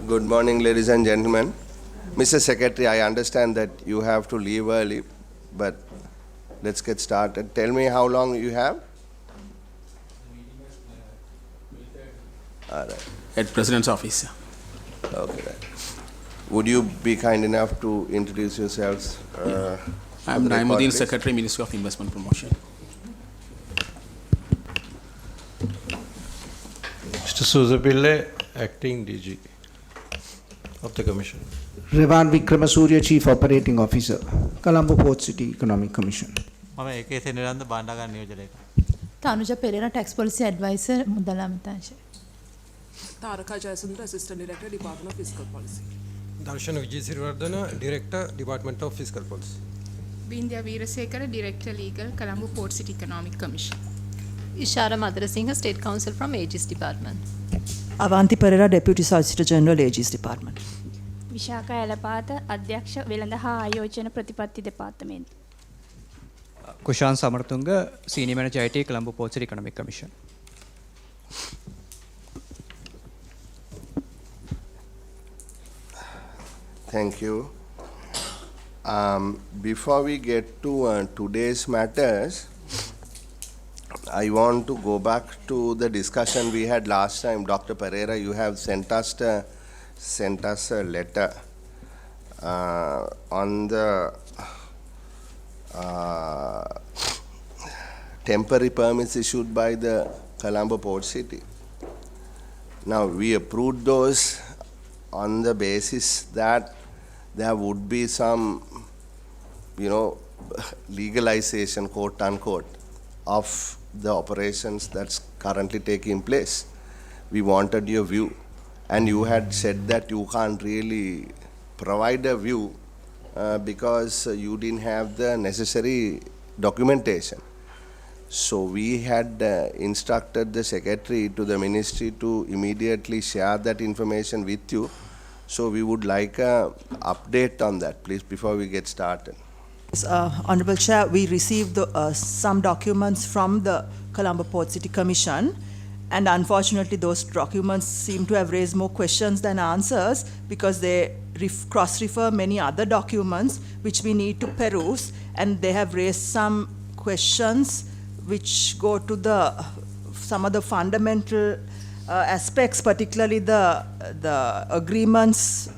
Good morning, ladies and gentlemen. Mr. Secretary, I understand that you have to leave early, but let's get started. Tell me how long you have? All right. At President's office. Okay. Would you be kind enough to introduce yourselves? I am Naimuddin, Secretary, Ministry of Investment Promotion. Mr. Suzapille, Acting DG of the Commission. Revan Vikramasuriya, Chief Operating Officer, Colombo Port City Economic Commission. මම ඒකේ සෙනරන්ද බණ්ඩාගාර නියෝජනයක. Tanuja Pereira, Tax Policy Advisor, Mudala Mitanshe. Taraka Jayasundra, Assistant Director, Department of Fiscal Policy. Darshan Vijayasirivardhana, Director, Department of Fiscal Policy. Bindya Veerasekara, Director Legal, Colombo Port City Economic Commission. Ishara Madarasinghe, State Counsel from Aegis Department. Avanti Pereira, Deputy Solicitor General, Aegis Department. Vishaka Elapatha, Adhyaksha, Velanda Ha Ayojana Pratipatti Department. Kushan Samarthunga, Senior Manager IT, Colombo Port City Economic Commission. Thank you. Before we get to today's matters, I want to go back to the discussion we had last time. Dr. Pereira, you have sent us a letter on the temporary permits issued by the Colombo Port City. Now, we approved those on the basis that there would be some, legalization, quote unquote, of the operations that's currently taking place. We wanted your view, and you had said that you can't really provide a view because you didn't have the necessary documentation. So we had instructed the Secretary to the Ministry to immediately share that information with you. So we would like an update on that, please, before we get started. Honorable Chair, we received some documents from the Colombo Port City Commission, and unfortunately those documents seem to have raised more questions than answers because they cross-refer many other documents which we need to peruse, and they have raised some questions which go to some of the fundamental aspects, particularly the agreements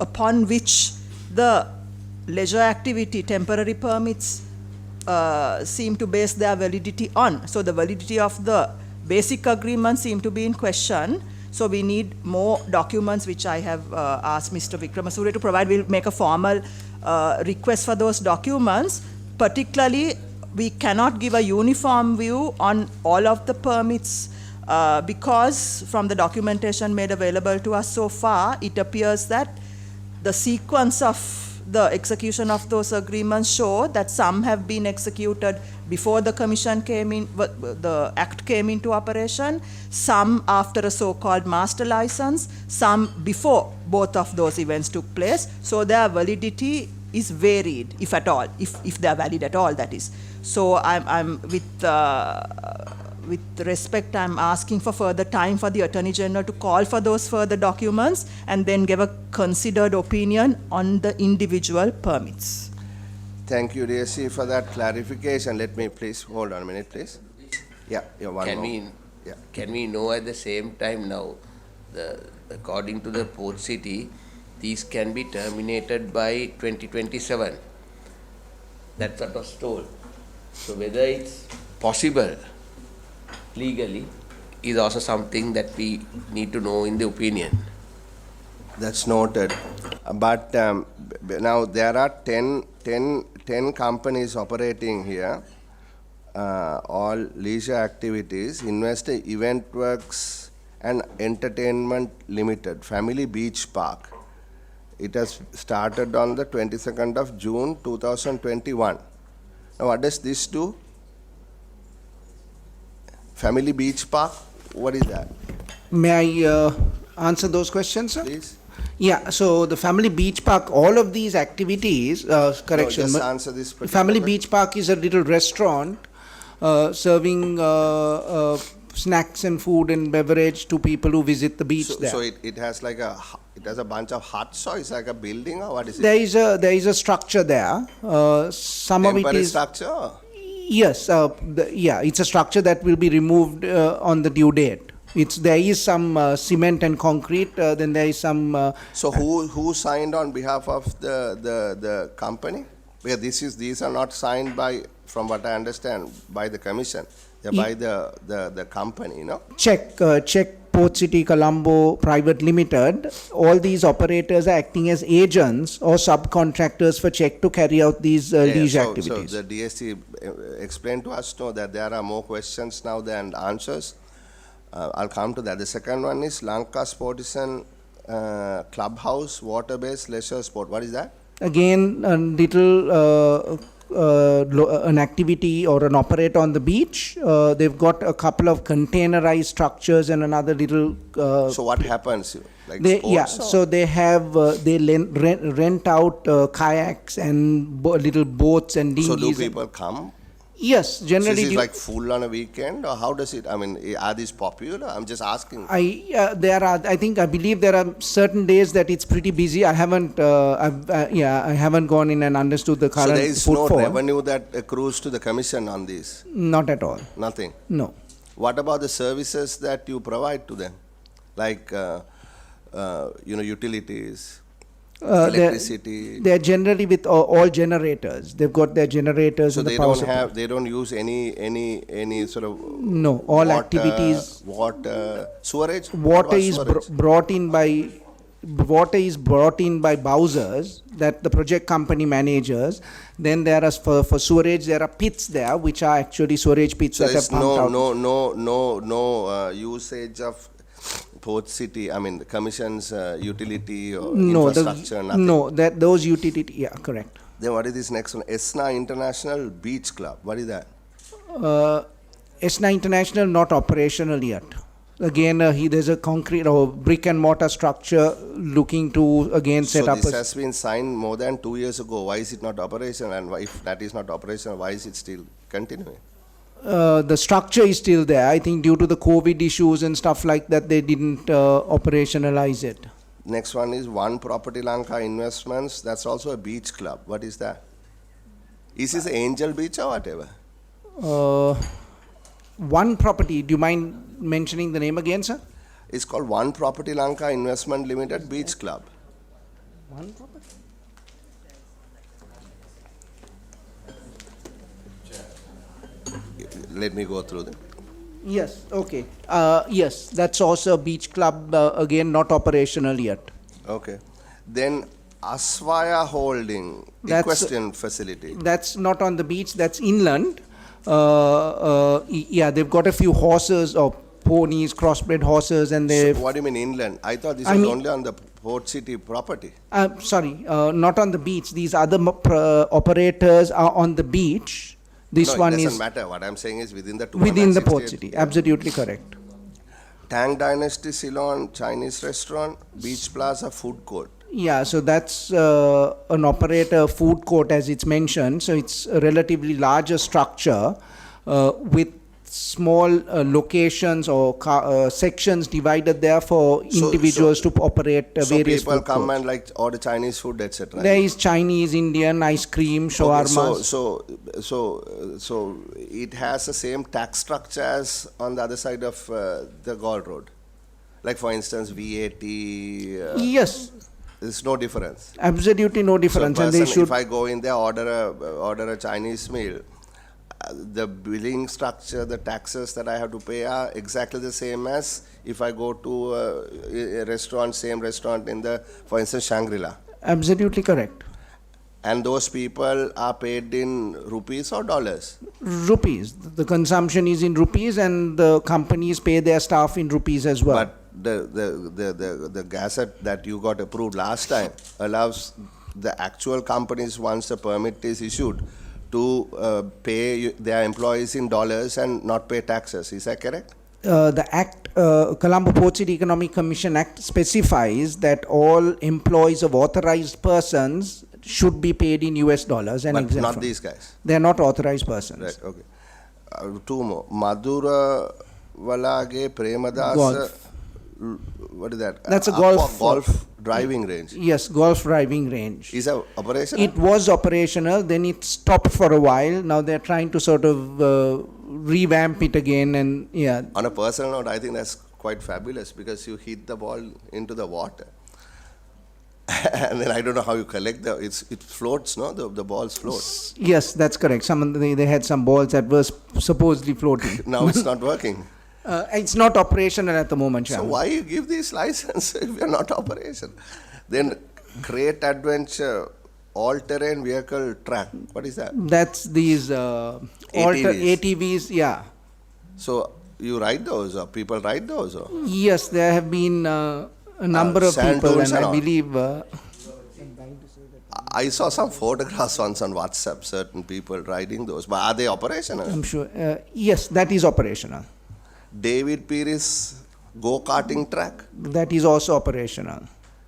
upon which the leisure activity temporary permits seem to base their validity on. So the validity of the basic agreements seem to be in question. So we need more documents, which I have asked Mr. Vikramasuriya to provide. We'll make a formal request for those documents. Particularly, we cannot give a uniform view on all of the permits because from the documentation made available to us so far, it appears that the sequence of the execution of those agreements show that some have been executed before the commission came in, the act came into operation, some after a so-called master license, some before both of those events took place. So their validity is varied, if at all, if they are valid at all, that is. So I'm with respect, I'm asking for further time for the Attorney General to call for those further documents and then give a considered opinion on the individual permits. Thank you, DSC, for that clarification. Let me please, hold on a minute, please. Yeah, Can we know at the same time now, according to the Port City, these can be terminated by 2027? That's what was told. So whether it's possible legally is also something that we need to know in the opinion. That's noted. But now there are 10 companies operating here, all leisure activities, Investor Event Works and Entertainment Limited, Family Beach Park. It has started on the 22nd of June 2021. Now what does this do? Family Beach Park, what is that? May I answer those questions, sir? Please. Yeah, so the Family Beach Park, all of these activities, correction. No, just answer this particular Family Beach Park is a little restaurant serving snacks and food and beverage to people who visit the beach there. So it has like it has a bunch of huts, or it's like a building, or what is it? There is a structure there. Some of it Temporary is structure? yes. It's a structure that will be removed on the due date. There is some cement and concrete. Then there is some. So who signed on behalf of the company? Because these are not signed by, from what I understand, by the commission. They're by the company, no? Check Port City Colombo Private Limited. All these operators are acting as agents or subcontractors for Czech to carry out these leisure activities. So the DSC explained to us that there are more questions now than answers. I'll come to that. The second one is Lanka Sportisan Clubhouse, water-based leisure sport. What is that? Again, a little an activity or an operator on the beach. They've got a couple of containerized structures and another little. So what happens? Like so they have they rent out kayaks and little boats and dinghies. So do people come? Yes, generally. So is it like full on a weekend, or how does it? I mean, are these popular? I'm just asking. I believe there are certain days that it's pretty busy. I haven't gone in and understood the current. So there is footfall. no revenue that accrues to the commission on this. Not at all. Nothing. No. What about the services that you provide to them, like utilities? Electricity. They're generally with all generators. They've got their generators. So in the they power don't supply. they don't use any sort of. No, all water, activities. Sewerage. Water is brought in by Bowsers, that the project company manages. Then there are for sewerage there are pits there, which are actually sewerage pits So that are there's pumped out. no usage of Port City, I mean the commission's utility or No, infrastructure, nothing. No, those utility. Yeah, correct. Then what is this next one? Esna International Beach Club. What is that? Esna International not operational yet. Again, there's a concrete or brick and mortar structure looking to again set up. So this has been signed more than 2 years ago. Why is it not operational? And if that is not operational, why is it still continuing? The structure is still there. I think due to the COVID issues and stuff like that, they didn't operationalize it. Next one is One Property Lanka Investments. That's also a beach club. What is that? Is this Angel Beach or whatever? One Property. Do you mind mentioning the name again, sir? It's called One Property Lanka Investment Limited Beach Club. One Property. Let me go through them. Yes, okay. Yes, that's also a beach club, again, not operational yet. Okay. Then Asvaya Holding, equestrian facility. That's not on the beach, that's inland. They've got a few horses or ponies, crossbred horses, and they. So what do you mean inland? I thought this was only on the Port City property. Not on the beach. These other operators are on the beach. This one it is. doesn't matter. What I'm saying is within the Port City. Absolutely correct. Tang Dynasty Ceylon Chinese restaurant, Beach Plaza food court. Yeah, so that's an operator food court as it's mentioned. So it's a relatively larger structure with small locations or sections divided there for individuals to operate various food courts. So people come and like order Chinese food, etc. There is Chinese, Indian, ice cream, shawarmas. Okay, so it has the same tax structure as on the other side of the Gaul Road. Like for instance, VAT. Yes. There's no difference. Absolutely no difference, So and they should. If I go in there, order a Chinese meal, the billing structure, the taxes that I have to pay are exactly the same as if I go to a restaurant, same restaurant in the, for instance, Shangri-La. Absolutely correct. And those people are paid in rupees or dollars? Rupees. The consumption is in rupees, and the companies pay their staff in rupees as well. But the gazette that you got approved last time allows the actual companies, once the permit is issued, to pay their employees in dollars and not pay taxes. Is that correct? The Act, Colombo Port City Economic Commission Act specifies that all employees of authorized persons should be paid in US dollars and But not these guys. They are not authorized persons. Right, okay. Two more. Madura Walage Premadasa. Golf. What is that? That's a golf driving range. Yes, golf driving range. Is that operational? It was operational, then it stopped for a while. Now they're trying to sort of revamp it again, and yeah. On a personal note, I think that's quite fabulous because you hit the ball into the water. And then I don't know how you collect it floats, no? The balls float. Yes, that's correct. They had some balls that were supposedly floating. Now it's not working. It's not operational at the moment. So why you give this license if you're not operational? Then Great Adventure all-terrain vehicle track. What is that? That's these ATVs, yeah. So you ride those, or people ride those? Or? Yes, there have been a number of people, and I believe. I saw some photographs once on WhatsApp, certain people riding those. But are they operational? I'm sure. Yes, that is operational. David Pierce go-karting track? That is also operational.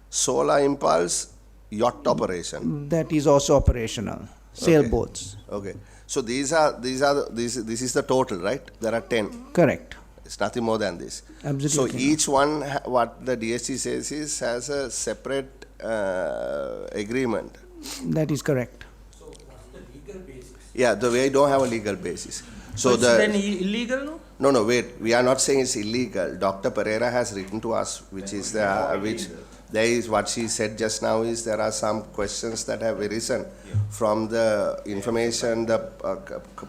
Solar Impulse yacht operation? That is also operational. Sailboats. Okay. So this is the total, right? There are 10. Correct. It's nothing more than this. Absolutely. So each one, what the DSC says is, has a separate agreement. That is correct. So what's the legal basis? Yeah, we don't have a legal basis. So it's then illegal, no? No, wait. We are not saying it's illegal. Dr. Pereira has written to us, which is there is what she said just now is there are some questions that have arisen from the information the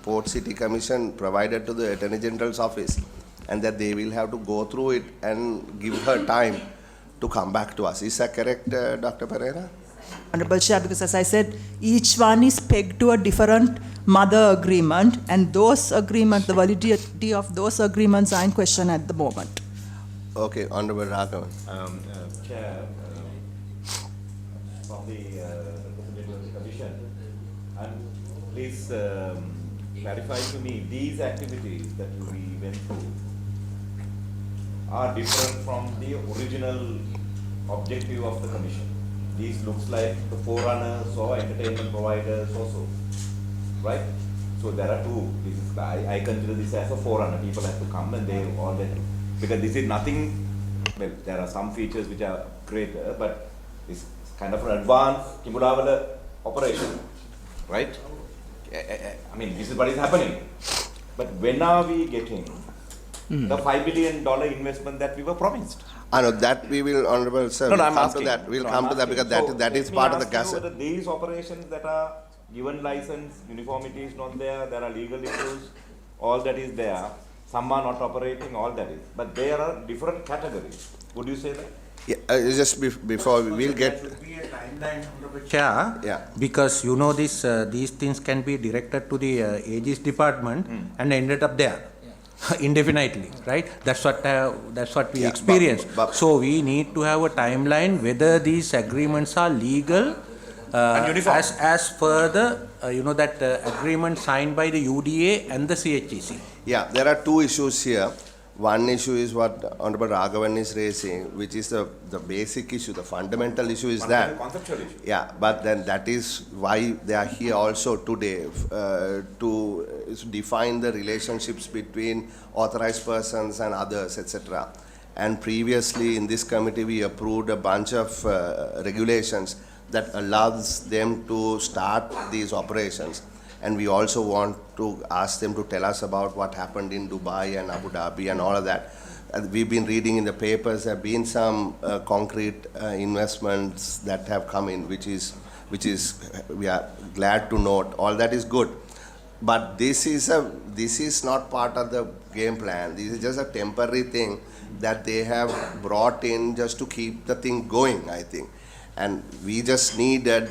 Port City Commission provided to the Attorney General's office, and that they will have to go through it and give her time to come back to us. Is that correct, Dr. Pereira? Honorable Chair, because as I said, each one is pegged to a different mother agreement, and those agreements, the validity of those agreements are in question at the moment. Okay, Honorable Raghavan. Chair, from the representative of the Commission, and please clarify to me, these activities that we went through are different from the original objective of the Commission. These looks like the forerunners or entertainment providers also, right? So there are two. This is, I consider this as a forerunner. People have to come and they all get, because this is nothing, well, there are some features which are greater, but it's kind of an advanced Kimulavala operation, right? I mean, this is what is happening. But when are we getting the $5 billion investment that we were promised? I know that we will, Honorable Sir, No, we'll I'm come asking. to that. We'll No, come I'm to that because asking. that is let me part of the ask you gazette. whether these operations that are given license, uniformity is not there are legal issues, all that is there, some are not operating, all that is. But there are different categories. Would you say that? Yeah, just before we'll get. There should be a timeline, Honorable Chair. Yeah. Because you know this, these things can be directed to the Aegis department and ended up there. Indefinitely, right? That's what we experience. So we need to have a timeline whether these agreements are legal as per the that agreement signed by the UDA and the CHEC. Yeah, there are two issues here. One issue is what Honorable Raghavan is raising, which is the basic issue, the fundamental issue is that. Conceptual issue. Yeah, but then that is why they are here also today to define the relationships between authorized persons and others, etc. And previously in this committee we approved a bunch of regulations that allows them to start these operations. And we also want to ask them to tell us about what happened in Dubai and Abu Dhabi and all of that. We've been reading in the papers, there have been some concrete investments that have come in, which is we are glad to note. All that is good. But this is not part of the game plan. This is just a temporary thing that they have brought in just to keep the thing going, I think. And we just needed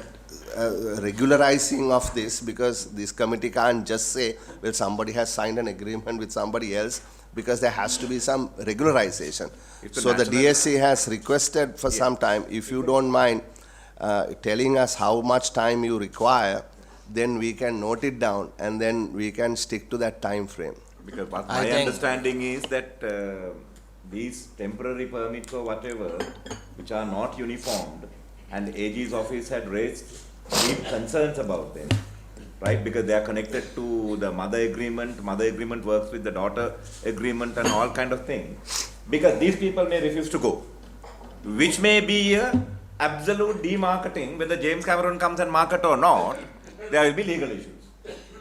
regularizing of this, because this committee can't just say, well, somebody has signed an agreement with somebody else, because there has to be some regularization. So the DSC has requested for some time, if you don't mind telling us how much time you require, then we can note it down and then we can stick to that time frame. Because what my understanding is that these temporary permits or whatever, which are not uniformed, and AG's office had raised deep concerns about them, right? Because they are connected to the mother agreement works with the daughter agreement and all kind of things. Because these people may refuse to go, which may be a absolute demarketing. Whether James Cameron comes and market or not, there will be legal issues.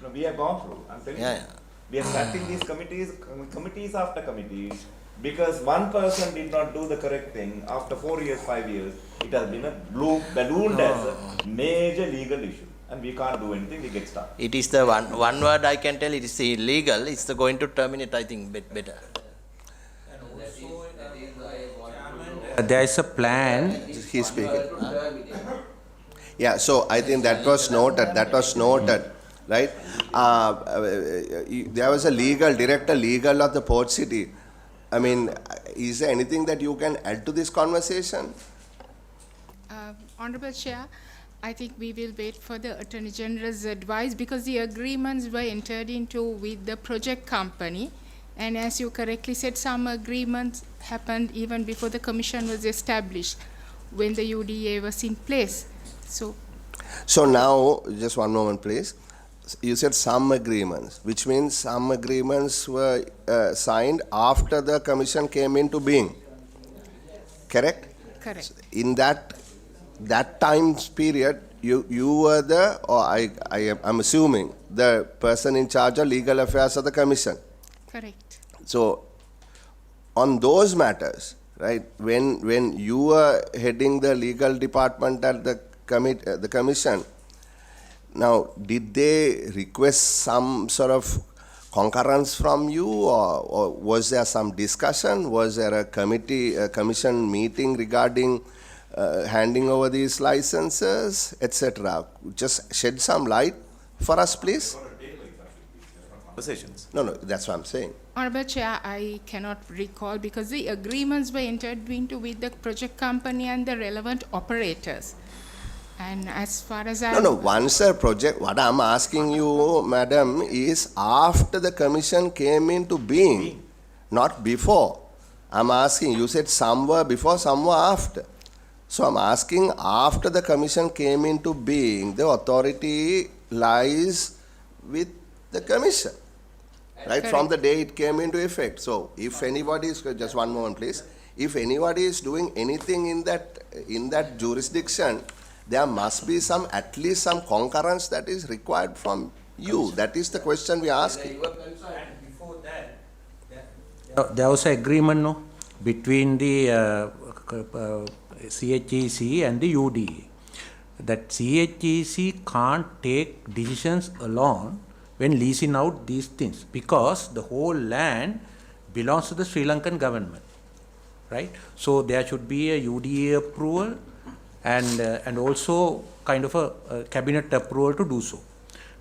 No, we have gone through, I'm telling you. We have sat in these committees after committees, because one person did not do the correct thing. After 4 years, 5 years, it has been ballooned as a major legal issue. And we can't do anything, we get stuck. It is the one word I can tell, it is illegal. It's going to terminate, I think, better. There is a plan. He's speaking. Yeah, so I think that was noted, right? There was a director legal of the port city. I mean, is there anything that you can add to this conversation? Honorable Chair, I think we will wait for the Attorney General's advice, because the agreements were entered into with the project company. And as you correctly said, some agreements happened even before the commission was established, when the UDA was in place. So now, just one moment please. You said some agreements, which means some agreements were signed after the commission came into being. Correct? Correct. In that time period, you were I'm assuming, the person in charge of legal affairs of the commission. Correct. So, on those matters, right, when you were heading the legal department at the commission, now, did they request some sort of concurrence from you, or was there some discussion? Was there a commission meeting regarding handing over these licenses, etc.? Just shed some light for us, please. No, that's what I'm saying. Honorable Chair, I cannot recall, because the agreements were entered into with the project company and the relevant operators. And as far as once a project, what I'm asking you, madam, is after the commission came into being, not before. I'm asking, you said some were before, some were after. So I'm asking, after the commission came into being, the authority lies with the commission, right? From the day it came into effect. So if anybody is, just one moment please, if anybody is doing anything in that jurisdiction, there must be at least some concurrence that is required from you. That is the question we are asking. Before that, there was an agreement between the CHEC and the UDA, that CHEC can't take decisions alone when leasing out these things, because the whole land belongs to the Sri Lankan government, right? So there should be a UDA approval and also kind of a cabinet approval to do so.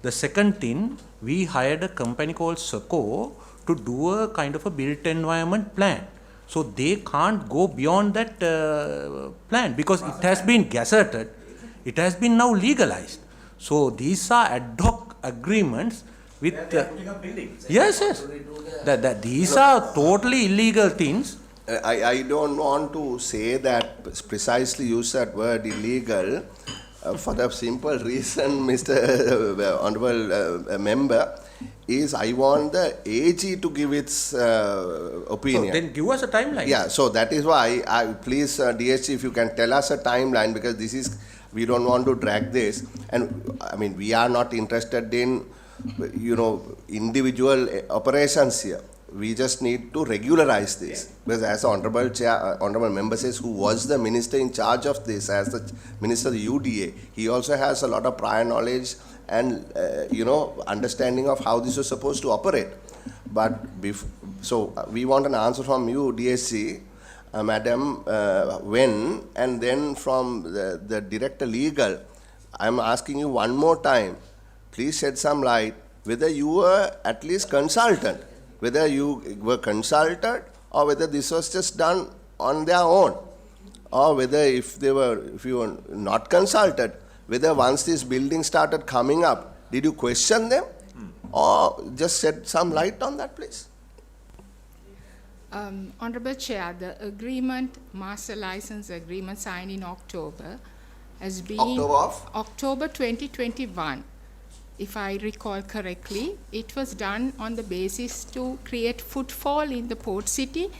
The second thing, we hired a company called SACO to do a kind of a built environment plan. So they can't go beyond that plan, because it has been gazetted, it has been now legalized. So these are ad hoc agreements with yes. These are totally illegal things. I don't want to say that precisely use that word illegal for the simple reason, Mr. Honorable Member, is I want the AG to give its opinion. So then give us a timeline. Yeah, so that is why please DSG, if you can tell us a timeline, because we don't want to drag this, and I mean we are not interested in individual operations here. We just need to regularize this, because as the honorable member says, who was the minister in charge of this, as the minister of the UDA, he also has a lot of prior knowledge and understanding of how this is supposed to operate. But so we want an answer from you, DSC, madam, when, and then from the director legal, I'm asking you one more time, please shed some light whether you were at least consulted. Whether you were consulted, or whether this was just done on their own, or whether if you were not consulted, whether once this building started coming up, did you question them, or just shed some light on that, please? Honorable Chair, the agreement, master license agreement signed in October, has been October of? October 2021. if I recall correctly. It was done on the basis to create footfall in the port city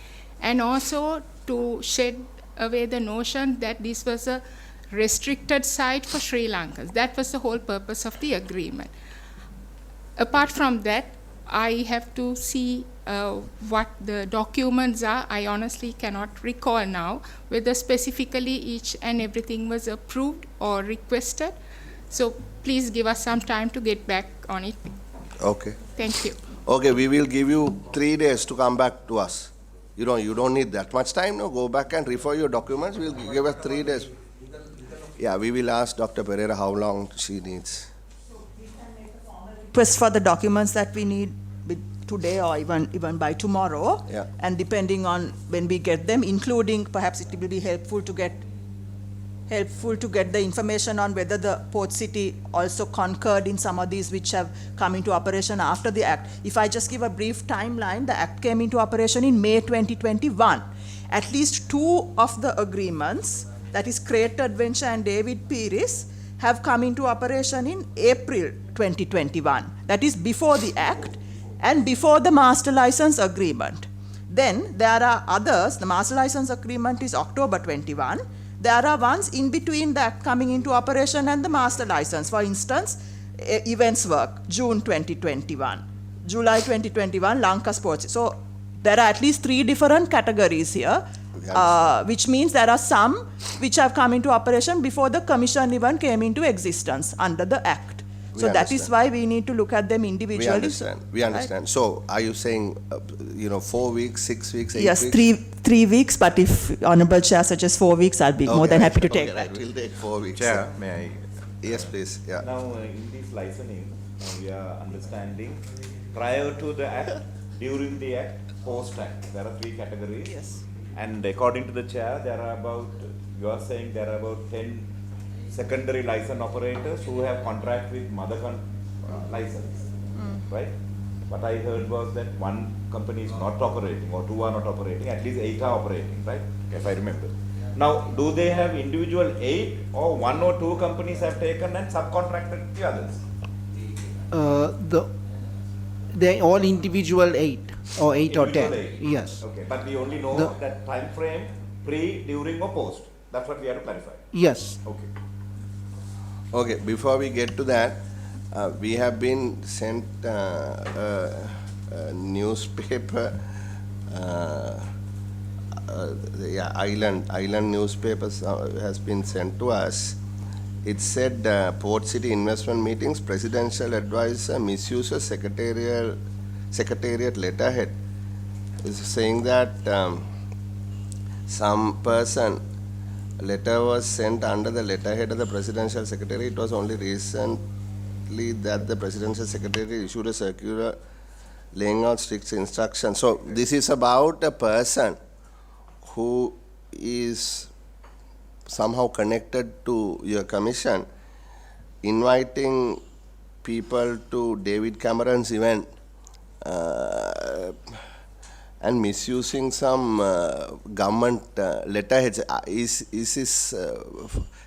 and also to shed away the notion that this was a restricted site for Sri Lankans. That was the whole purpose of the agreement. Apart from that, I have to see what the documents are. I honestly cannot recall now whether specifically each and everything was approved or requested. So please give us some time to get back on it. Okay. Thank you. Okay, we will give you 3 days to come back to us. You don't need that much time, no? Go back and refer your documents. We'll give us 3 days. Yeah, we will ask Dr. Pereira how long she needs. Request for the documents that we need today or even by tomorrow. Yeah. And depending on when we get them, including perhaps it will be helpful to get the information on whether the port city also concurred in some of these which have come into operation after the act. If I just give a brief timeline, the act came into operation in May 2021. At least 2 of the agreements, that is Crate Adventure and David Pieris, have come into operation in April 2021. That is before the act and before the master license agreement. Then there are others. The master license agreement is October 21. There are ones in between the act coming into operation and the master license. For instance, events work, June 2021. July 2021, Lanka Sports. So there are at least 3 different categories here, which means there are some which have come into operation before the commission even came into existence under the act. So that is why we need to look at them individually. We understand. Right? So are you saying, 4 weeks, 6 weeks, 8 yes, weeks? Yes, 3 weeks, but if Honourable Chair suggests 4 weeks, I'll be more than happy to take that. We'll take 4 weeks. Chair, may I? Yes, please. Yeah. Now, in this licensing, we are understanding prior to the act, during the act, post-act. There are 3 categories. Yes. And according to the chair, you are saying there are about 10 secondary license operators who have contract with mother license, right? What I heard was that 1 company is not operating or 2 are not operating, at least 8 are operating, right? If I remember. Now, do they have individual 8 or 1 or 2 companies have taken and subcontracted the others? They're all individual 8 or 8 or 10. 8. Yes. Okay, but we only know that time frame pre, during or post. That's what we have to clarify. Yes. Okay. Okay, before we get to that, we have been sent a newspaper, Island newspapers has been sent to us. It said Port City investment meetings, presidential advisor misuses secretariat letterhead. Is saying that some person letter was sent under the letterhead of the presidential secretary. It was only recently that the presidential secretary issued a circular laying out strict instructions. So this is about a person who is somehow connected to your commission, inviting people to David Cameron's event and misusing some government letterheads. Is this?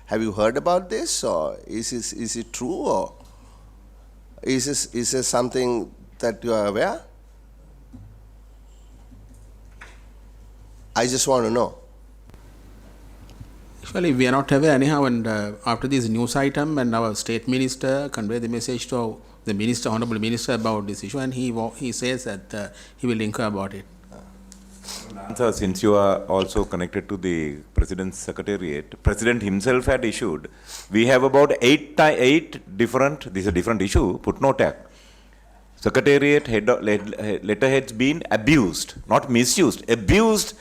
Have you heard about this, or is it true, or is this something that you are aware? I just want to know. Actually, we are not aware anyhow, and after this news item, and our state minister conveyed the message to the minister, honorable minister, about this issue, and he says that he will inquire about it. Sir, since you are also connected to the President's Secretariat, President himself had issued, we have about 8 different, this is a different issue, footnote act. Secretariat letterheads been abused, not misused, abused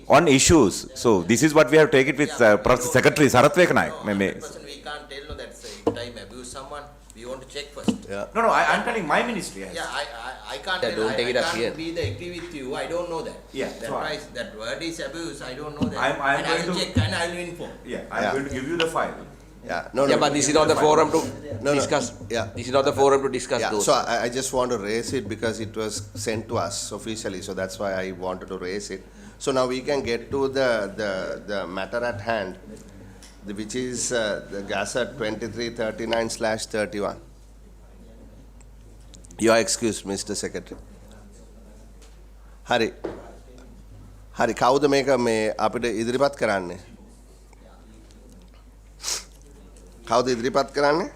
on issues. So this is what we have taken with Secretary Sarath Vekanayak. We can't tell no that's time abuse someone. We want to check first. Yeah. No, I'm telling my ministry. Yeah, I can't Yeah, tell. don't take it up here. I can't be agree with you. I don't know that. Yeah, That word is abuse. I don't know that. I'm and I will check and I will inform. Yeah, I'm going to give you the file. Yeah, but this is not the forum to discuss. Yeah. This is not the forum to discuss those. So I just want to raise it because it was sent to us officially. So that's why I wanted to raise it. So now we can get to the matter at hand. which is the Gazette 2339/31. You are excused, Mr. Secretary. හරි. හරි කවුද මේක මේ අපිට ඉදිරිපත් කරන්නේ? කවුද ඉදිරිපත් කරන්නේ?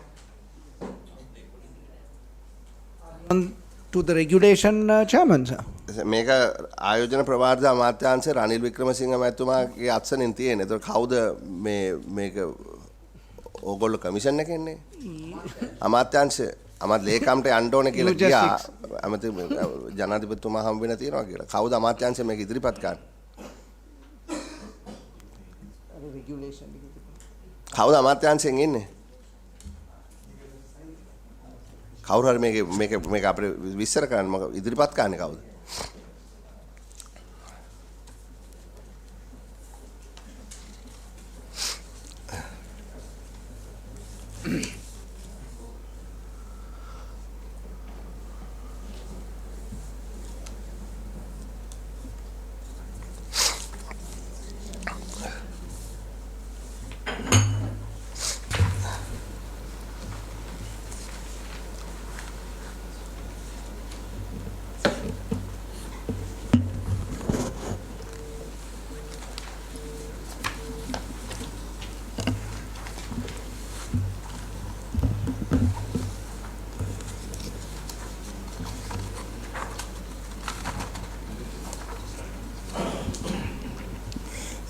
To the regulation chairman, sir. මේක ආයෝජන ප්‍රවාර්ධ අමාත්‍යාංශයේ රනිල් වික්‍රමසිංහ මහත්මයාගේ අත්සනින් තියෙන. ඒතකොට කවුද මේක ඕගොල්ලෝ කමිෂන් එකේ ඉන්නේ? අමාත්‍යාංශය අමාත්‍ය ලේකම්ට යන්න ඕනේ කියලා කියා අමත ජනාධිපතිතුමා හම් වෙන තියනවා කියලා. කවුද අමාත්‍යාංශය මේක ඉදිරිපත් කරන්නේ? කවුද අමාත්‍යාංශයෙන් ඉන්නේ? කවුරු හරි මේක අපිට විස්තර කරන්න මොකද ඉදිරිපත් කරන්නේ කවුද?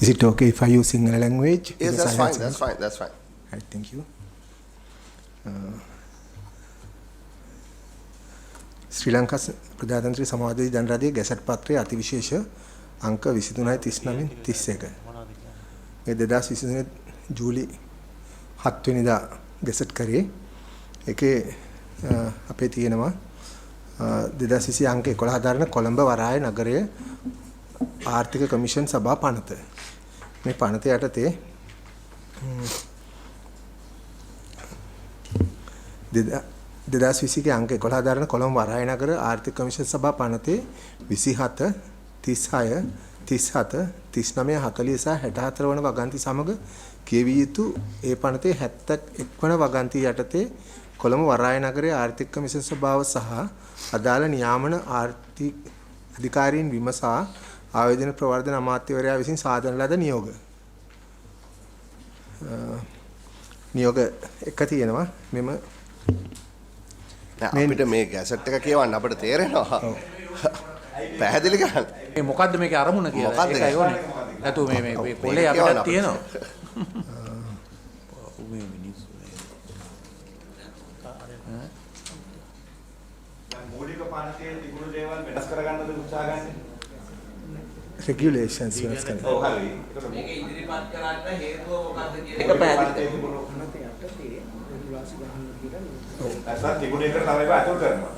Is it okay if I use Sinhala language? Yes, that's fine. That's fine. Right, thank you. Sri Lanka ප්‍රජාතන්ත්‍රීය සමාජවාදී ජනරාදයේ ගැසට් පත්‍රයේ අතිවිශේෂ අංක 23/39/31. මේ 2023 ජූලි 7 වෙනිදා ගැසට් කරේ. ඒකේ අපේ තියෙනවා 2020 අංක 11 දරන කොළඹ වරාය නගරයේ ආර්ථික කමිෂන් සභා පනත. මේ පනත යටතේ 2020 අංක 11 දරන කොළඹ වරාය නගර ආර්ථික කමිෂන් සභා පනතේ 27, 36, 37, 39, 40 සහ 64 වන වගන්ති සමග කියවිය යුතු ඒ පනතේ 71 වන වගන්ති යටතේ කොළඹ වරාය නගරයේ ආර්ථික කමිෂන් සභාව සහ අදාළ නියාමන ආර්ථික අධිකාරීන් විමසා ආයෝජන ප්‍රවර්ධන අමාත්‍යවරයා විසින් සාදන ලද නියෝග එක තියෙනවා මෙම අපිට මේ ගැසට් එක කියවන්න අපිට තේරෙනවා. පැහැදිලි කරන්න. මේ මොකද්ද මේකේ අරමුණ කියලා ඒකයි ඕනේ. නැතු මේ කොලේ අපිට තියෙනවා. මේ මිනිස්සු මූලික පනතේ තිබුණු දේවල් වෙනස් කරගන්නද උත්සාහ ගන්නේ? regulations වෙනස් කරනවා. ඔව් හරි. මේක ඉදිරිපත් කරන්න හේතුව මොකක්ද කියන එක පැහැදිලි කරන්න. අසත් තිබුණ එකට තමයි අතුල් කරනවා.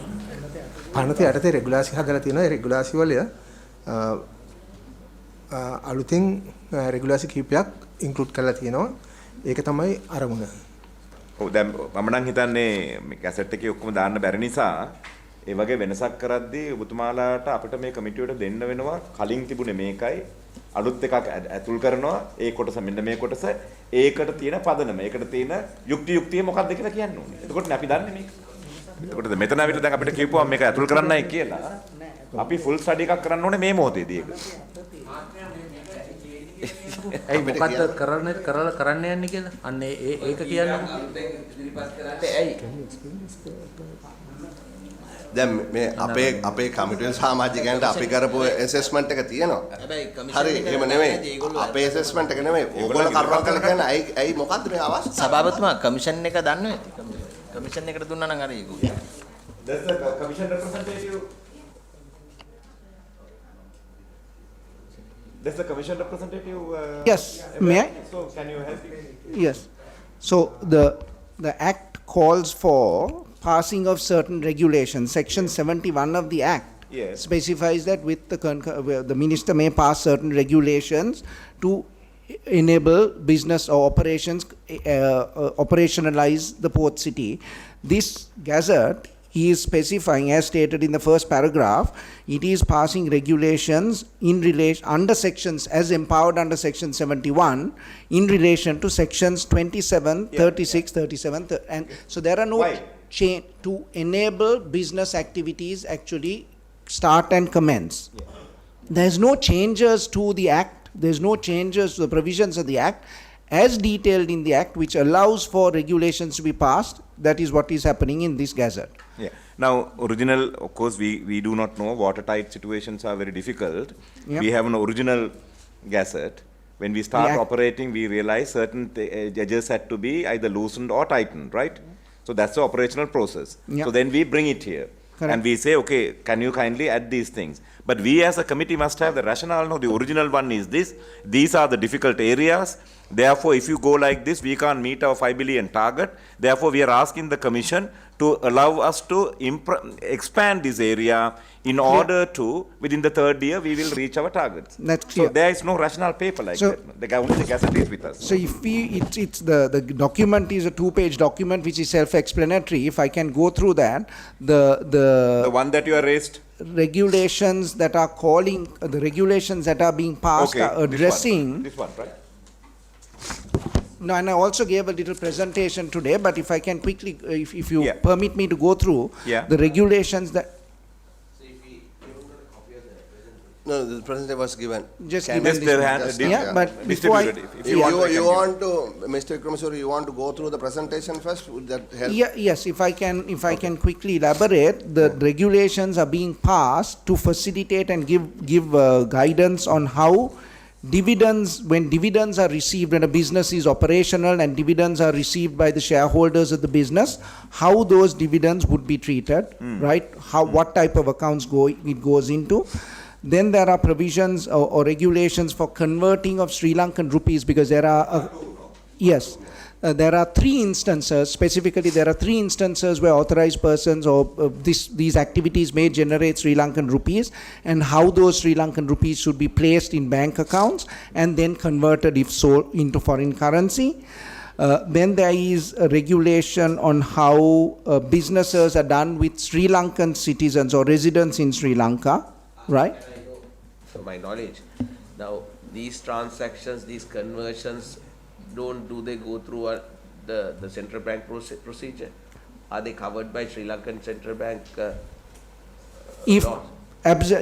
පනතේ යටතේ රෙගුලාසි හදලා තියෙනවා. ඒ රෙගුලාසි වල අලුතින් රෙගුලාසි කීපයක් ඉන්ක්ලූඩ් කරලා තියෙනවා. ඒක තමයි අරමුණ. ඔව් දැන් මම නම් හිතන්නේ මේ කැසට් එකේ ඔක්කොම දාන්න බැරි නිසා ඒ වගේ වෙනසක් කරද්දී ඔබතුමාලාට අපිට මේ කමිටුවට දෙන්න වෙනවා කලින් තිබුණේ මේකයි අලුත් එකක් ඇතුල් කරනවා ඒ කොටස මෙන්න මේ කොටස ඒකට තියෙන පදනම ඒකට තියෙන යුක්තිය මොකක්ද කියලා කියන්න ඕනේ. එතකොට අපි දන්නේ මේක. එතකොට මෙතන අපිට දැන් අපිට කියපුවා මේක ඇතුල් කරන්නයි කියලා. අපි ෆුල් ස්ටඩි එකක් කරන්න ඕනේ මේ මොහොතේදී ඒක. ඇයි මොකද්ද කරන්න යන්නේ කියලා? අන්න ඒක කියන්න. දැන් මේ අපේ කමිටුවේ සමාජිකයන්ට අපි කරපු ඇසෙස්මන්ට් එක තියෙනවා. හරි එහෙම නෙමෙයි. අපේ ඇසෙස්මන්ට් එක නෙමෙයි. ඕගොල්ලෝ කරුණා කරලා කියන්නේ ඇයි මොකද්ද මේ අවස්ථාව? සභාපතිතුමා කමිෂන් එක දන්නේ නැති. කමිෂන් එකට දුන්නා නම් හරි ඒක. Does the commission representative Does the commission representative Yes, may I? So can you help me? Yes. So the act calls for passing of certain regulations. Section 71 of the act specifies that with the minister may pass certain regulations to enable business or operations operationalize the port city. This gazette he is specifying, as stated in the first paragraph, it is passing regulations in relation under sections as empowered under section 71 in relation to sections 27, 36, 37, and so there are no change to enable business activities actually start and commence. There's no changes to the act, there's no changes to the provisions of the act as detailed in the act, which allows for regulations to be passed. That is what is happening in this gazette. Yeah. Now, original, of course, we do not know. Watertight situations are very difficult. Yep. We have an original gazette. When we start operating, we realize certain edges had to be either loosened or tightened, right? So that's the operational process. Yep. So then we bring it here. Correct. And we say, okay, can you kindly add these things? But we as a committee must have the rationale. No, the original one is this. These are the difficult areas. Therefore, if you go like this, we can't meet our 5 billion target. Therefore, we are asking the Commission to allow us to expand this area in order to, within the third year, we will reach our targets. That's clear. So there is no rational paper like that. Only the gazette is with us. So if it's the document is a 2-page document which is self-explanatory. If I can go through that, the one that you are raised, regulations that are calling the regulations that are being passed are addressing. This one, right? No, and I also gave a little presentation today, but if I can quickly, if you permit me to go through the regulations that. No, the presentation was given. Just Can given this yeah, but before I, you want to, Mr. Vikramasuri, you want to go through the presentation first? Would that help? Yeah, yes, if I can quickly elaborate, the regulations are being passed to facilitate and give guidance on how dividends, when dividends are received, when a business is operational and dividends are received by the shareholders of the business, how those dividends would be treated, right? What type of accounts it goes into. Then there are provisions or regulations for converting of Sri Lankan rupees, because there are, there are 3 instances, specifically there are 3 instances where authorized persons or these activities may generate Sri Lankan rupees, and how those Sri Lankan rupees should be placed in bank accounts and then converted, if so, into foreign currency. Then there is a regulation on how businesses are done with Sri Lankan citizens or residents in Sri Lanka, right? To my knowledge, now these transactions, these conversions, do they go through the central bank procedure? Are they covered by Sri Lankan central bank laws?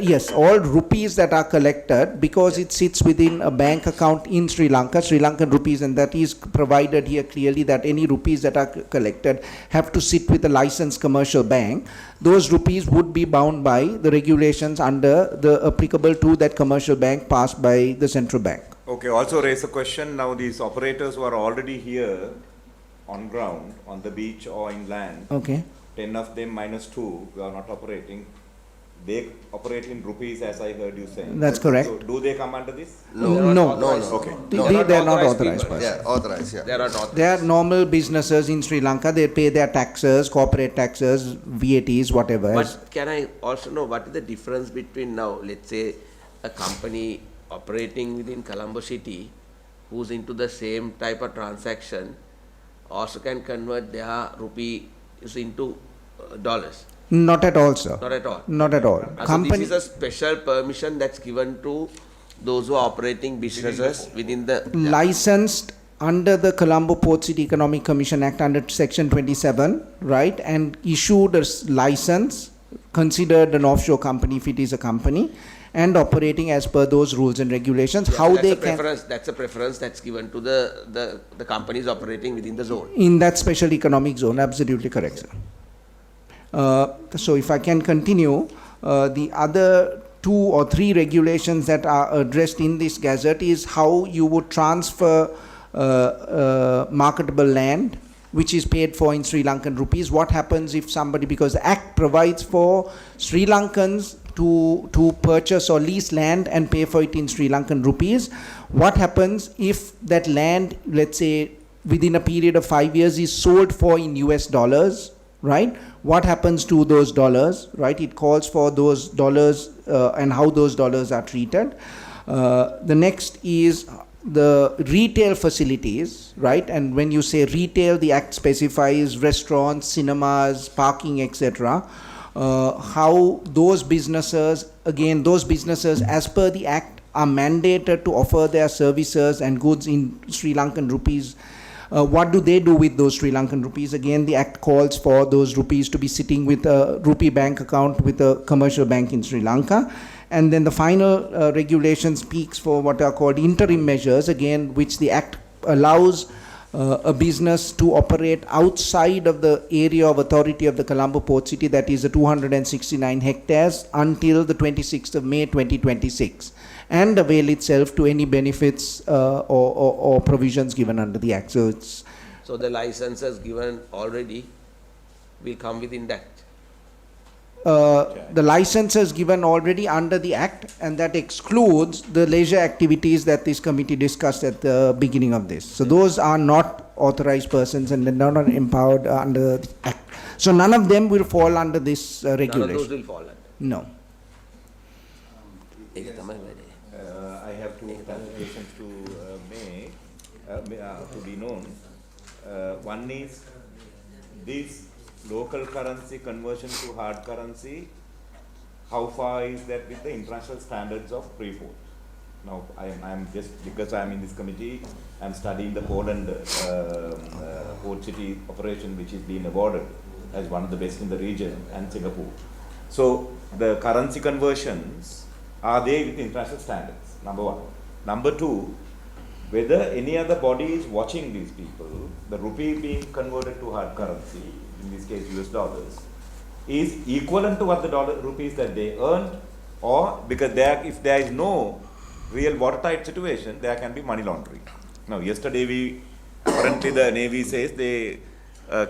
Yes, all rupees that are collected, because it sits within a bank account in Sri Lanka, Sri Lankan rupees, and that is provided here clearly that any rupees that are collected have to sit with a licensed commercial bank. Those rupees would be bound by the regulations under the applicable to that commercial bank passed by the central bank. Okay, also raise a question. Now these operators who are already here on ground, on the beach or inland, 10 of them minus 2 who are not operating, they operate in rupees, as I heard you saying. That's correct. So do they come under this? No. Okay. They are not authorized persons. Yeah, authorized, yeah. They are not authorized. They are normal businesses in Sri Lanka. They pay their taxes, corporate taxes, VATs, whatever. But can I also know what is the difference between now, let's say, a company operating within Colombo City who's into the same type of transaction also can convert their rupees into dollars? Not at all, sir. Not at all? Not at all. So this is a special permission that's given to those who are operating businesses within the... Licensed under the Colombo Port City Economic Commission Act under section 27, right, and issued a license, considered an offshore company if it is a company, and operating as per those rules and regulations. Yes, how that's they a preference, that's a preference that's given to the companies operating within the zone. In that special economic zone, absolutely correct, sir. So if I can continue, the other 2 or 3 regulations that are addressed in this gazette is how you would transfer marketable land which is paid for in Sri Lankan rupees. What happens if somebody, because the Act provides for Sri Lankans to purchase or lease land and pay for it in Sri Lankan rupees. What happens if that land, let's say within a period of 5 years, is sold for in US dollars, right? What happens to those dollars, right? It calls for those dollars and how those dollars are treated. The next is the retail facilities, right? And when you say retail, the Act specifies restaurants, cinemas, parking, etc. How those businesses, again, those businesses as per the Act are mandated to offer their services and goods in Sri Lankan rupees. What do they do with those Sri Lankan rupees? Again, the Act calls for those rupees to be sitting with a rupee bank account with a commercial bank in Sri Lanka. And then the final regulation speaks for what are called interim measures, again, which the Act allows a business to operate outside of the area of authority of the Colombo Port City, that is the 269 hectares, until the 26th of May 2026, and avail itself to any benefits or provisions given under the Act. So the licenses given already will come within that. The licenses given already under the Act, and that excludes the leisure activities that this committee discussed at the beginning of this. So those are not authorized persons and they're not empowered under the Act. So none of them will fall under this regulation. None of those will fall under. No. I have two clarifications to be known. One is this local currency conversion to hard currency, how far is that with the international standards of pre-port? Now, I am just, because I am in this committee, I am studying the Poland port city operation, which is being awarded as one of the best in the region, and Singapore. So, the currency conversions, are they with international standards? Number one. Number two, whether any other body is watching these people, the rupee being converted to hard currency, in this case US dollars, is equivalent to what the rupees that they earned, or because if there is no real watertight situation, there can be money laundering. Now, yesterday apparently the Navy says they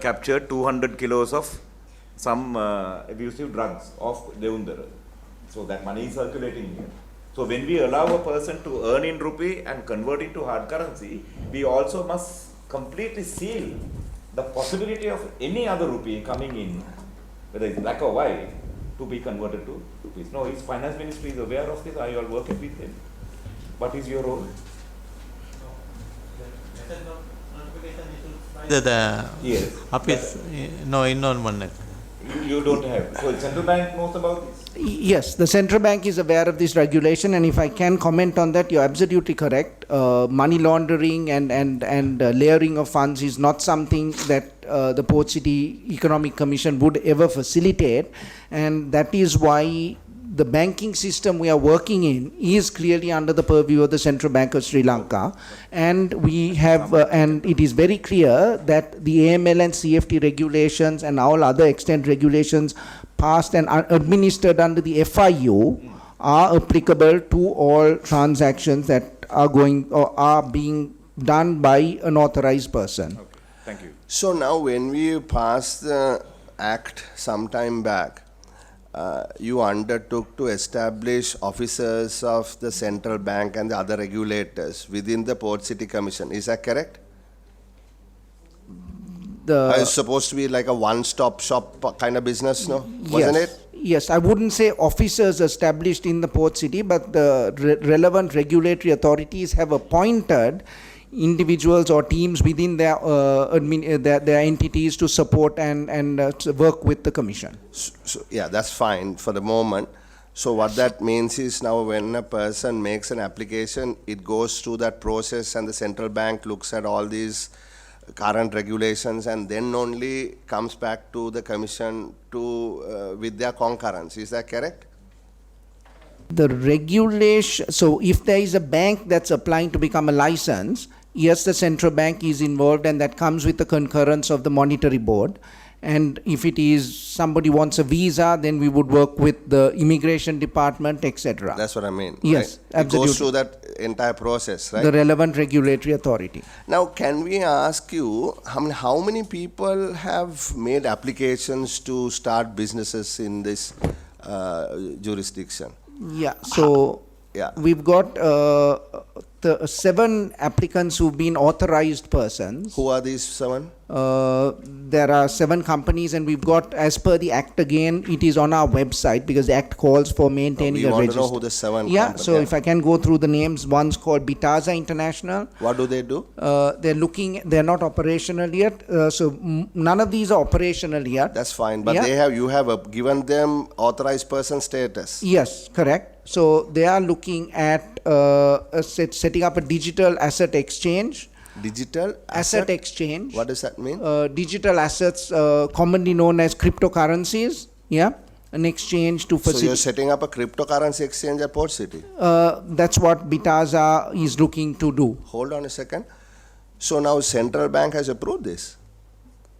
captured 200 kilos of some abusive drugs off Devundara. So that money is circulating here. So when we allow a person to earn in rupee and convert into hard currency, we also must completely seal the possibility of any other rupee coming in, whether it's black or white, to be converted to rupees. No, his finance ministry is aware of this. Are you all working with him? What is your role? Yes. No, in you don't have. So the central bank knows about this? Yes, the central bank is aware of this regulation, and if I can comment on that, you're absolutely correct. Money laundering and layering of funds is not something that the Port City Economic Commission would ever facilitate, and that is why the banking system we are working in is clearly under the purview of the Central Bank of Sri Lanka, and we have and it is very clear that the AML and CFT regulations and all other extant regulations passed and administered under the FIU are applicable to all transactions that are going or are being done by an authorized person. Okay, thank you. So now when we passed the Act some time back, you undertook to establish officers of the central bank and the other regulators within the Port City Commission. Is that correct? It's supposed to be like a one-stop shop kind of business, no? Wasn't it? Yes, I wouldn't say officers established in the Port City, but the relevant regulatory authorities have appointed individuals or teams within their their entities to support and work with the Commission. So, yeah, that's fine for the moment. So what that means is now when a person makes an application, it goes through that process and the central bank looks at all these current regulations and then only comes back to the Commission to with their concurrence. Is that correct? The regulation, so if there is a bank that's applying to become a license, yes, the central bank is involved and that comes with the concurrence of the monetary board. And if it is somebody wants a visa, then we would work with the immigration department, etc. That's what I mean. Yes, right? absolutely. It goes through that entire process, right? The relevant regulatory authority. Now, can we ask you, how many people have made applications to start businesses in this jurisdiction? Yeah, so we've got 7 applicants who've been authorized persons. Who are these 7? There are 7 companies, and we've got, as per the Act again, it is on our website because the Act calls for maintaining a register. We want to know who the 7 companies. So if I can go through the names, one's called Bitaza International. What do they do? They're not operational yet. None of these are operational yet. That's fine, but Yeah. you have given them authorized person status. Yes, correct. So they are looking at setting up a digital asset exchange. Digital asset exchange. What does that mean? Digital assets, commonly known as cryptocurrencies. Yeah, an exchange to So facilitate. you're setting up a cryptocurrency exchange at Port City? That's what Bitaza is looking to do. Hold on a second. So now central bank has approved this.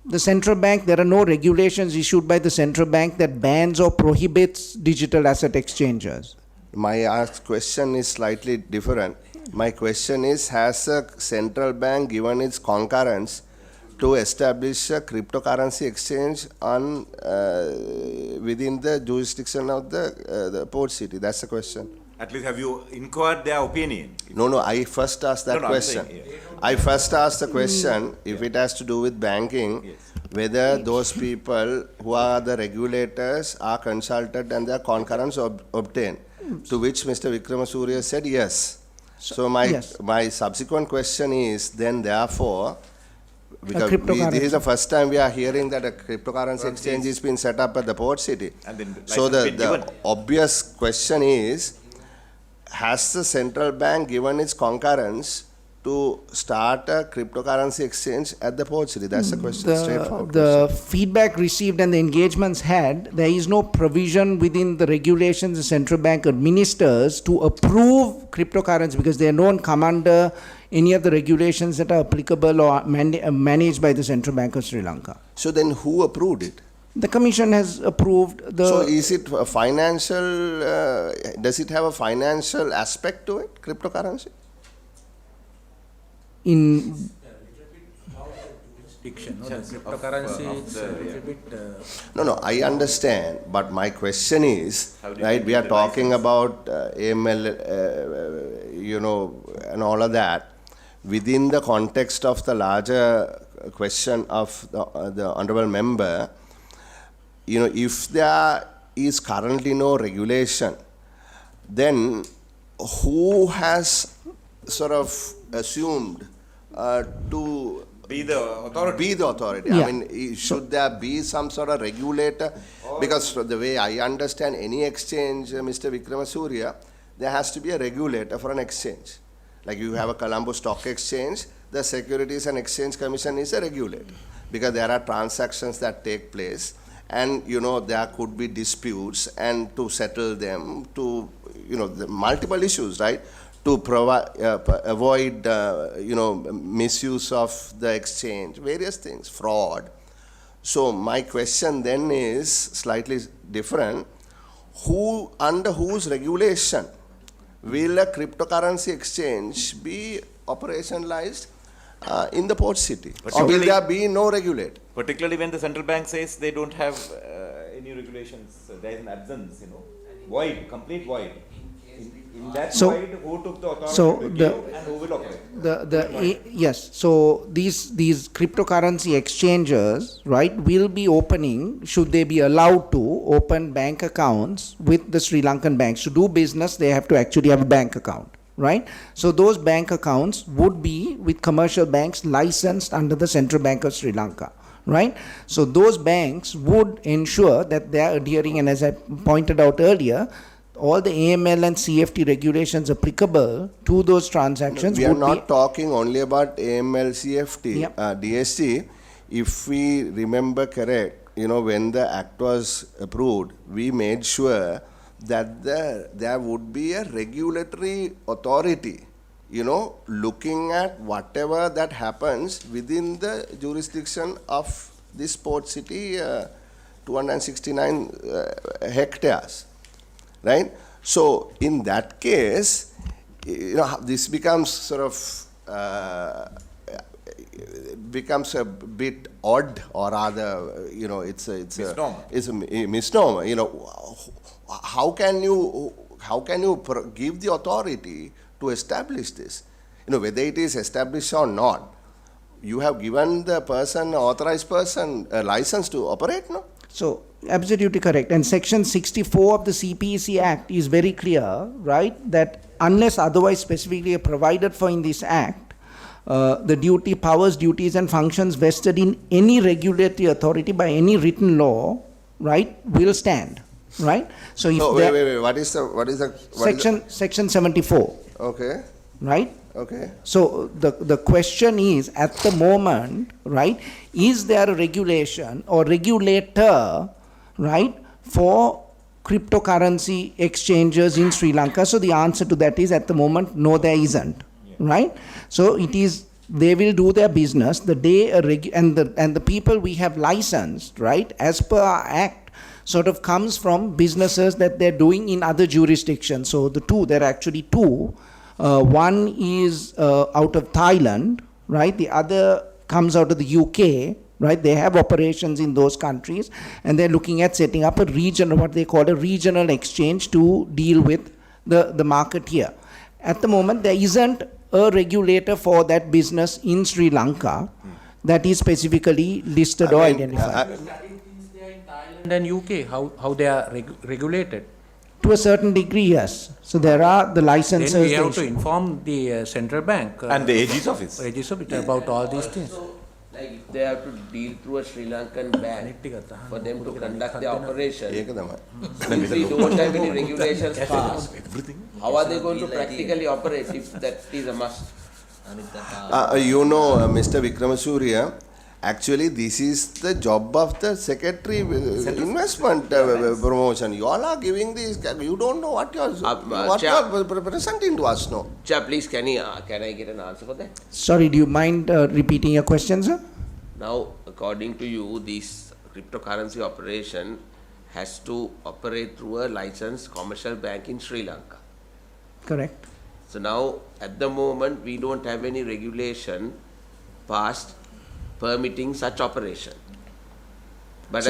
The central bank, there are no regulations issued by the central bank that bans or prohibits digital asset exchanges. My question is slightly different. My question is, has a central bank given its concurrence to establish a cryptocurrency exchange on within the jurisdiction of the Port City? That's the question. At least have you inquired their opinion? No, I first asked that question. I first asked the question, if it has to do with banking, whether those people who are the regulators are consulted and their concurrence obtained, to which Mr. Vikramasuriya said yes. So my subsequent question is then therefore, because this is the first time we are hearing that a cryptocurrency exchange is being set up at the Port City. So the obvious question is, has the central bank given its concurrence to start a cryptocurrency exchange at the Port City? That's the question, straightforward The question. feedback received and the engagements had, there is no provision within the regulations the central bank administers to approve cryptocurrency because they don't come under any of the regulations that are applicable or managed by the Central Bank of Sri Lanka. So then who approved it? The Commission has approved the... So is it a financial, does it have a financial aspect to it, cryptocurrency? In Cryptocurrency is a little bit. No, I understand, but my question is, right, we are talking about AML, and all of that. Within the context of the larger question of the honorable member, if there is currently no regulation, then who has sort of assumed to be the authority? Yeah. I mean, should there be some sort of regulator? Because the way I understand any exchange, Mr. Vikramasuriya, there has to be a regulator for an exchange. Like you have a Colombo Stock Exchange, the Securities and Exchange Commission is a regulator because there are transactions that take place and, there could be disputes and to settle them, to, the multiple issues, right? To avoid, misuse of the exchange, various things, fraud. So my question then is slightly different. Under whose regulation will a cryptocurrency exchange be operationalized in the Port City? Or will there be no regulator? Particularly when the central bank says they don't have any regulations, there is an absence, void, complete void. In that void, who took the authority to give and who will operate? Yes, so these cryptocurrency exchanges, right, will be opening, should they be allowed to, open bank accounts with the Sri Lankan banks. To do business, they have to actually have a bank account, right? So those bank accounts would be with commercial banks licensed under the Central Bank of Sri Lanka, right? So those banks would ensure that they are adhering, and as I pointed out earlier, all the AML and CFT regulations applicable to those transactions we are not talking only about AML, CFT, DSC. If we remember correct, when the act was approved, we made sure that there would be a regulatory authority, looking at whatever that happens within the jurisdiction of this Port City, 269 hectares. Right? So in that case, this becomes sort of becomes a bit odd, or rather, it's a misnomer. How can you give the authority to establish this? Whether it is established or not, you have given the person, authorized person, a license to operate, no? So, absolutely correct. And Section 64 of the CPEC Act is very clear, right, that unless otherwise specifically provided for in this Act, the duty, powers, duties, and functions vested in any regulatory authority by any written law, right, will stand, right? So, if wait, what is the Section 74. Okay. Right? Okay. So the question is, at the moment, right, is there a regulation or regulator, right, for cryptocurrency exchanges in Sri Lanka? So the answer to that is, at the moment, no, there isn't, right? So it is, they will do their business the day and the people we have licensed, right, as per our Act, sort of comes from businesses that they're doing in other jurisdictions. So there are actually two. One is out of Thailand, right? The other comes out of the UK, right? They have operations in those countries, and they're looking at setting up a region, what they call a regional exchange, to deal with the market here. At the moment, there isn't a regulator for that business in Sri Lanka that is specifically listed or identified. And then UK, how they are regulated? To a certain degree, yes. So there are the licenses. Then we have to inform the central bank and the AG's office. About all these things. Like if they have to deal through a Sri Lankan bank for them to conduct their operation, if we don't have any regulations passed, how are they going to practically operate if that is a must? Mr. Vikramasuriya, actually, this is the job of the Secretary Investment Promotion. You all are giving this, you don't know what you are presenting to us, no? Chair, please, can I get an answer for that? Sorry, do you mind repeating your question, sir? Now, according to you, this cryptocurrency operation has to operate through a licensed commercial bank in Sri Lanka. Correct. So now, at the moment, we don't have any regulation passed permitting such operation. But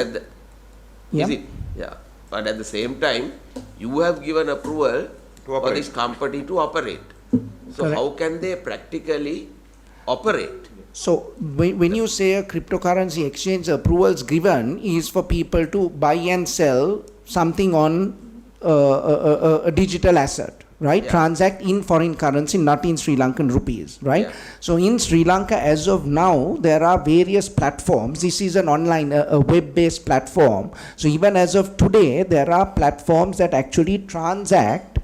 but at the same time, you have given approval for this company to operate. So Correct. how can they practically operate? So when you say a cryptocurrency exchange, approvals given is for people to buy and sell something on a digital asset, right? Yeah. Transact in foreign currency, not in Sri Lankan rupees, right? So in Sri Lanka, as of now, there are various platforms. This is an online, a web-based platform. So even as of today, there are platforms that actually transact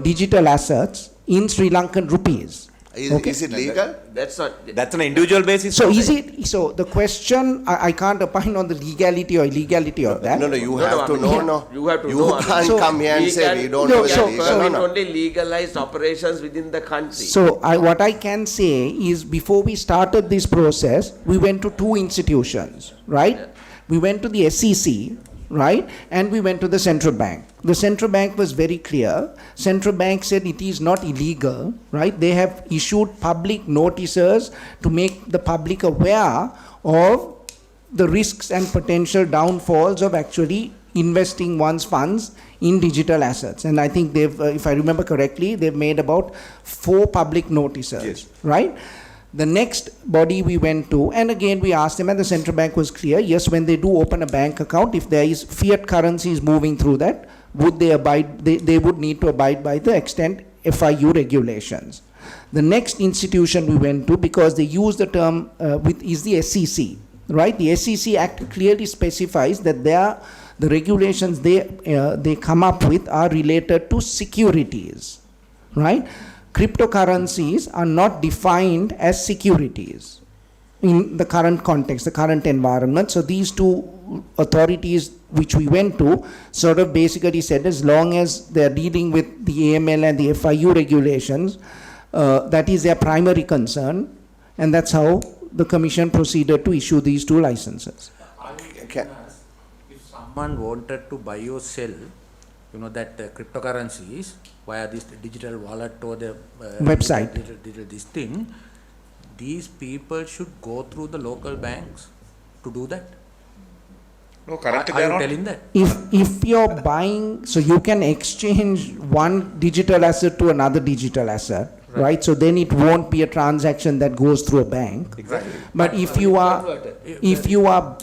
digital assets in Sri Lankan rupees. Is it legal? That's not. That's on an individual basis. So is it? So the question, I can't opine on the legality or illegality of that. No, you have to know. No, you have to you know. can't come here and say we don't no, know. so- Permit only legalized operations within the country. So what I can say is, before we started this process, we went to two institutions, right? We went to the SEC, right? And we went to the central bank. The central bank was very clear. Central bank said it is not illegal, right? They have issued public notices to make the public aware of the risks and potential downfalls of actually investing one's funds in digital assets. And I think they've, if I remember correctly, they've made about 4 public notices, right? The next body we went to, and again we asked them, and the central bank was clear, yes, when they do open a bank account, if there is fiat currencies moving through that, would they abide, they would need to abide by the extent FIU regulations. The next institution we went to, because they use the term is the SEC, right? The SEC Act clearly specifies that the regulations they come up with are related to securities, right? Cryptocurrencies are not defined as securities in the current context, the current environment. So these two authorities which we went to sort of basically said, as long as they're dealing with the AML and the FIU regulations, that is their primary concern, and that's how the commission proceeded to issue these 2 licenses. If someone wanted to buy or sell, that cryptocurrencies via this digital wallet or the website, digital this thing, these people should go through the local banks to do that. No, currently are they are you not. telling that? If you're buying, so you can exchange one digital asset to another digital asset, right? So then it won't be a transaction that goes through a bank. Exactly. But if you are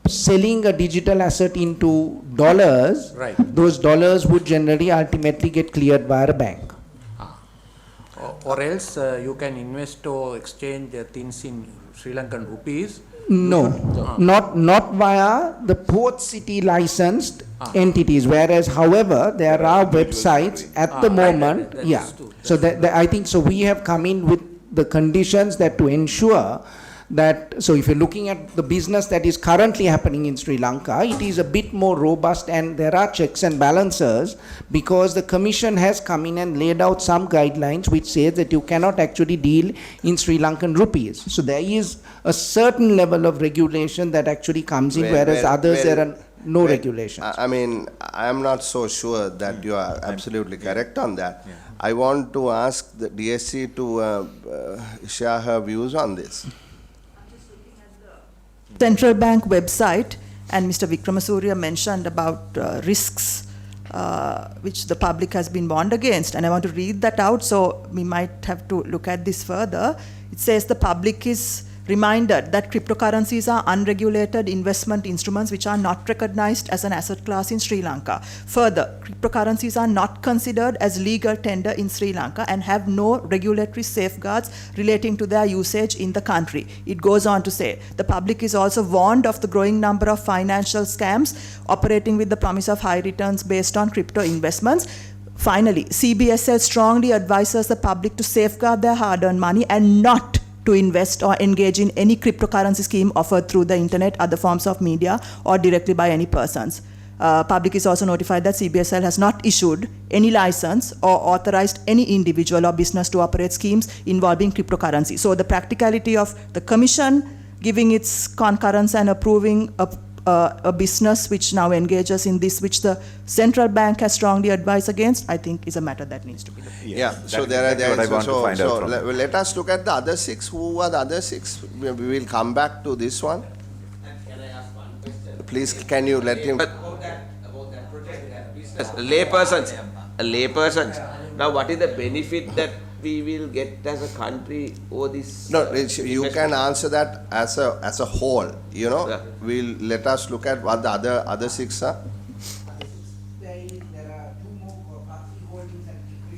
selling a digital asset into dollars, Right. those dollars would generally ultimately get cleared by a bank. Or else you can invest or exchange things in Sri Lankan rupees. No, not via the port city licensed entities. Whereas, however, there are websites at the moment. Yeah. So that I think so. We have come in with the conditions that to ensure that, so if you're looking at the business that is currently happening in Sri Lanka, it is a bit more robust and there are checks and balances because the Commission has come in and laid out some guidelines which says that you cannot actually deal in Sri Lankan rupees. So there is a certain level of regulation that actually comes in, whereas others there are no regulations. I mean, I'm not so sure that you are absolutely correct on that. I want to ask the DSC to share her views on this. Central Bank website, and Mr. Vikramasuriya mentioned about risks which the public has been warned against, and I want to read that out, so we might have to look at this further. It says the public is reminded that cryptocurrencies are unregulated investment instruments which are not recognized as an asset class in Sri Lanka. Further, cryptocurrencies are not considered as legal tender in Sri Lanka and have no regulatory safeguards relating to their usage in the country. It goes on to say, the public is also warned of the growing number of financial scams operating with the promise of high returns based on crypto investments. Finally, CBSL strongly advises the public to safeguard their hard-earned money and not to invest or engage in any cryptocurrency scheme offered through the internet, other forms of media, or directly by any persons. Public is also notified that CBSL has not issued any license or authorized any individual or business to operate schemes involving cryptocurrency. So the practicality of the Commission giving its concurrence and approving a business which now engages in this, which the central bank has strongly advised against, I think is a matter that needs to be looked at. Yeah, so let us look at the other six. Who are the other six? We will come back to this one. Can I ask one question? Please, can you let him? About that project, business, laypersons. Now, what is the benefit that we will get as a country over this? No, you can answer that as a whole. You know, we'll let us look at what the other six are.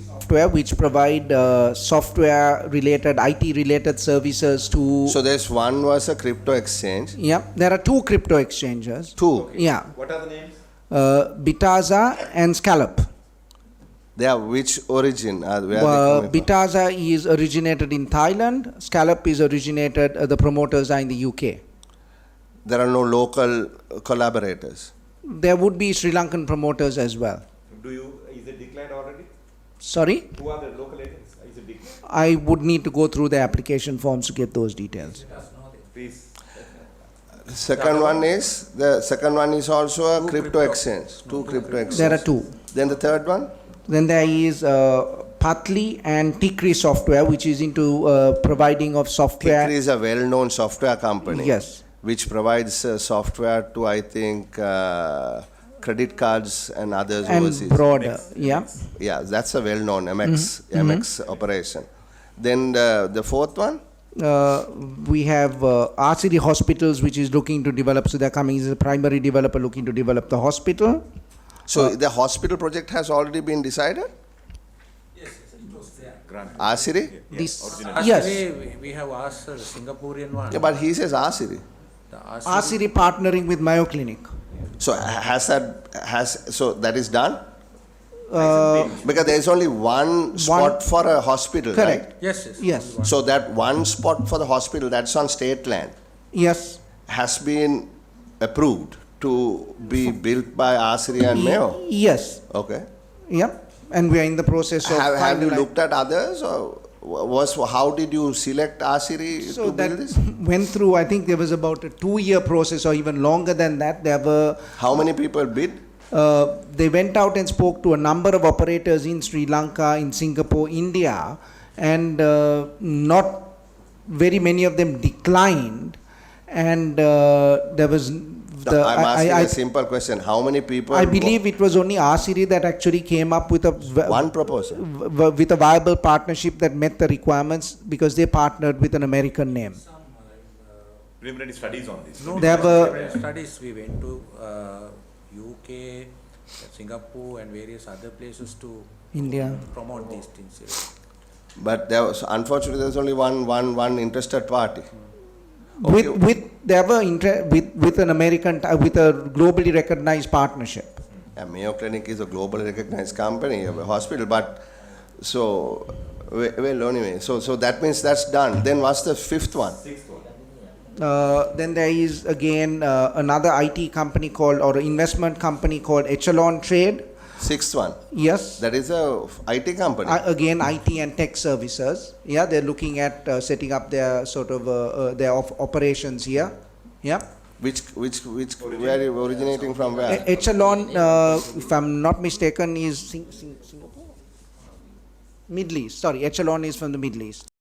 Software which provide software related, IT related services to. So there's one was a crypto exchange. Yeah, there are two crypto exchanges. Two. Yeah. What are the names? Bitaza and Scallop. They are which origin? Where they coming from? Bitaza is originated in Thailand. Scallop is originated. The promoters are in the UK. There are no local collaborators. There would be Sri Lankan promoters as well. Is it declared already? Sorry? Who are the local agents? Is it declared? I would need to go through the application forms to get those details. Please. The second one is also a crypto exchange. Two crypto exchanges. There are two. Then the third one? Then there is Patli and Tikri Software, which is into providing of software. Tikri is a well-known software company. Yes. Which provides software to, I think, credit cards and others and overseas. Broader, yeah. Yeah, that's a well-known MX operation. Then the fourth one? We have RCD Hospitals, which is looking to develop. So they're coming as a primary developer looking to develop the hospital. So the hospital project has already been decided? Yes, it was there. RCD? Yes. We have asked the Singaporean one. Yeah, but he says RCD. RCD partnering with Mayo Clinic. So so that is done? Because there is only one spot for a hospital, correct. right? Yes. So that one spot for the hospital, that's on state land. Yes. Has been approved to be built by RCD and Mayo? Yes. Okay. Yep. And we are in the process of. Have you looked at others, or how did you select RCD to build this? Went through, I think there was about a 2-year process or even longer than that. There were. How many people bid? They went out and spoke to a number of operators in Sri Lanka, in Singapore, India, and not very many of them declined. And there was I'm asking a simple question. How many people? I believe it was only RCD that actually came up with one proposal with a viable partnership that met the requirements because they partnered with an American name. Preliminary studies on this. No, There were preliminary studies. We went to UK, Singapore, and various other places to India promote these things. Yes. But there was, unfortunately, there was only one interested party. There were with an American with a globally recognized partnership. Yeah, Mayo Clinic is a globally recognized company, a hospital, but so well anyway. So that means that's done. Then what's the fifth one? Sixth one. Then there is again another IT company called or investment company called Echelon Trade. Sixth one. Yes. That is a IT company. Again, IT and tech services. Yeah, they're looking at setting up their sort of their operations here. Yeah. Which where originating from where? Echelon, if I'm not mistaken, is Singapore. Middle East. Sorry, Echelon is from the Middle East.